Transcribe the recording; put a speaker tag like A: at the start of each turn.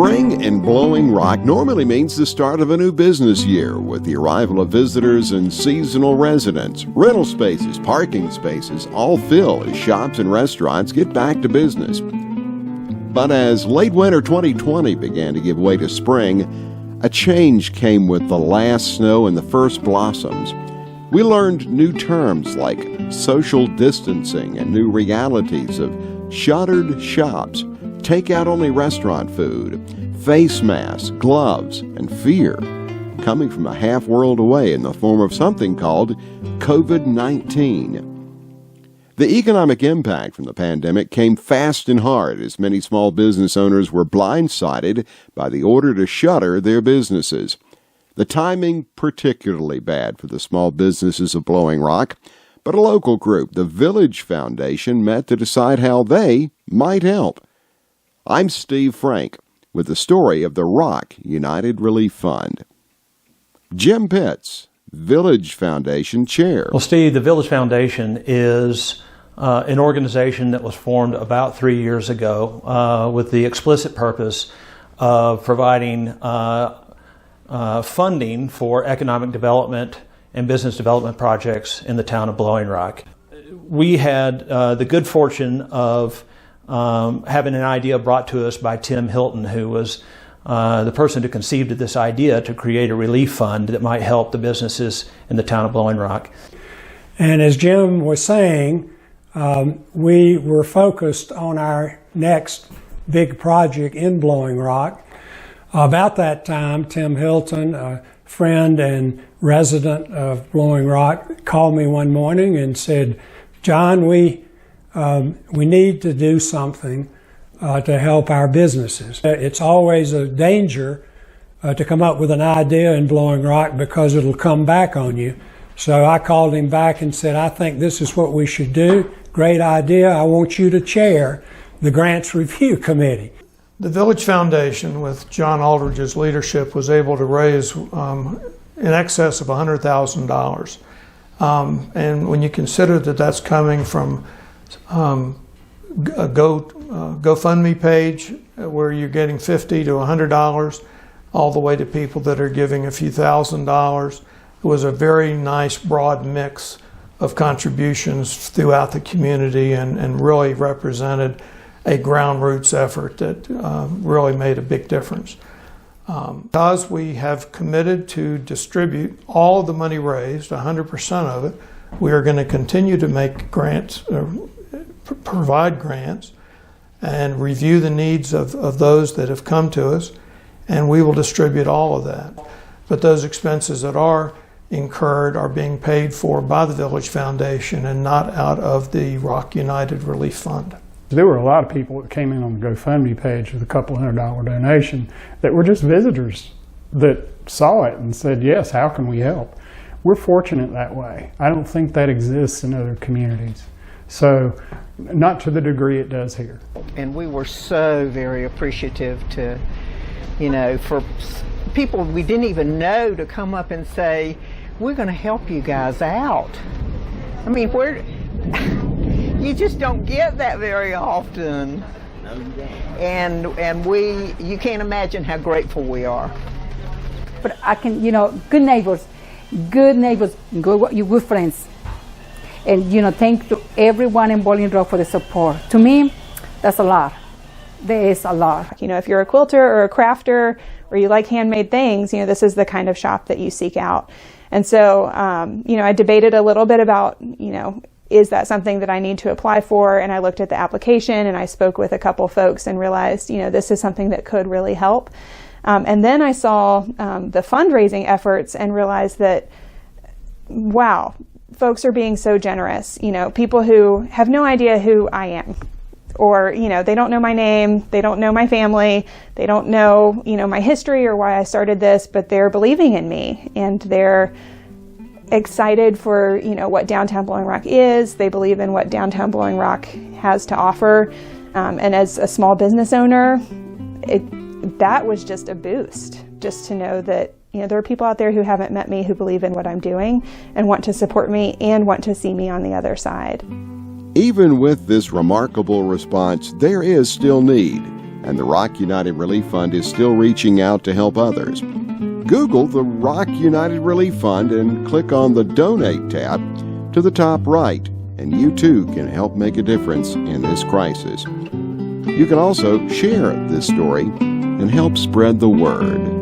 A: Spring in Blowing Rock normally means the start of a new business year with the arrival of visitors and seasonal residents. Rental spaces, parking spaces all fill as shops and restaurants get back to business. But as late winter 2020 began to give way to spring, a change came with the last snow and the first blossoms. We learned new terms like social distancing and new realities of shuttered shops, takeout-only restaurant food, face masks, gloves, and fear coming from a half world away in the form of something called COVID-19. The economic impact from the pandemic came fast and hard as many small business owners were blindsided by the order to shutter their businesses. The timing particularly bad for the small businesses of Blowing Rock, but a local group, the Village Foundation, met to decide how they might help. I'm Steve Frank with the story of the Rock UnitedRelief Fund. Jim Pitts, Village Foundation Chair.
B: Well, Steve, the Village Foundation is an organization that was formed about 3 years ago with the explicit purpose of providing funding for economic development and business development projects in the town of Blowing Rock. We had the good fortune of having an idea brought to us by Tim Hilton, who was the person who conceived of this idea to create a relief fund that might help the businesses in the town of Blowing Rock.
C: And as Jim was saying, we were focused on our next big project in Blowing Rock. About that time, Tim Hilton, a friend and resident of Blowing Rock, called me one morning and said, "John, we need to do something to help our businesses. It's always a danger to come up with an idea in Blowing Rock because it'll come back on you." So I called him back and said, "I think this is what we should do. Great idea. I want you to chair the Grants Review Committee."
D: The Village Foundation, with John Aldridge's leadership, was able to raise in excess of $100,000. And when you consider that that's coming from a GoFundMe page where you're getting $50 to $100, all the way to people that are giving a few $1,000s, it was a very nice broad mix of contributions throughout the community and really represented a ground roots effort that really made a big difference. Because we have committed to distribute all of the money raised, 100% of it, we are going to continue to make grants, provide grants, and review the needs of those that have come to us, and we will distribute all of that. But those expenses that are incurred are being paid for by the Village Foundation and not out of the Rock United Relief Fund.
E: There were a lot of people that came in on the GoFundMe page with a couple $100 donation that were just visitors that saw it and said, yes, how can we help? We're fortunate that way. I don't think that exists in other communities. So, not to the degree it does here.
F: And we were so very appreciative to, for people we didn't even know to come up and say, we're going to help you guys out. I mean, you just don't get that very often.
A: No, you don't.
F: And you can't imagine how grateful we are.
G: But I can, good neighbors, good friends. And, thank to everyone in Blowing Rock for the support. To me, that's a lot. There is a lot.
H: If you're a quilter or a crafter or you like handmade things, this is the kind of shop that you seek out. And so, I debated a little bit about, is that something that I need to apply for? And I looked at the application and I spoke with a couple folks and realized, this is something that could really help. And then I saw the fundraising efforts and realized that, wow, folks are being so generous. People who have no idea who I am, or, they don't know my name, they don't know my family, they don't know, my history or why I started this, but they're believing in me and they're excited for, what downtown Blowing Rock is. They believe in what downtown Blowing Rock has to offer. And as a small business owner, that was just a boost, just to know that, there are people out there who haven't met me who believe in what I'm doing and want to support me and want to see me on the other side.
A: Even with this remarkable response, there is still need. and the Rock United Relief Fund is still reaching out to help others. Google the Rock United Relief Fund and click on the Donate tab to the top right, and you too can help make a difference in this crisis. You can also share this story and help spread the word.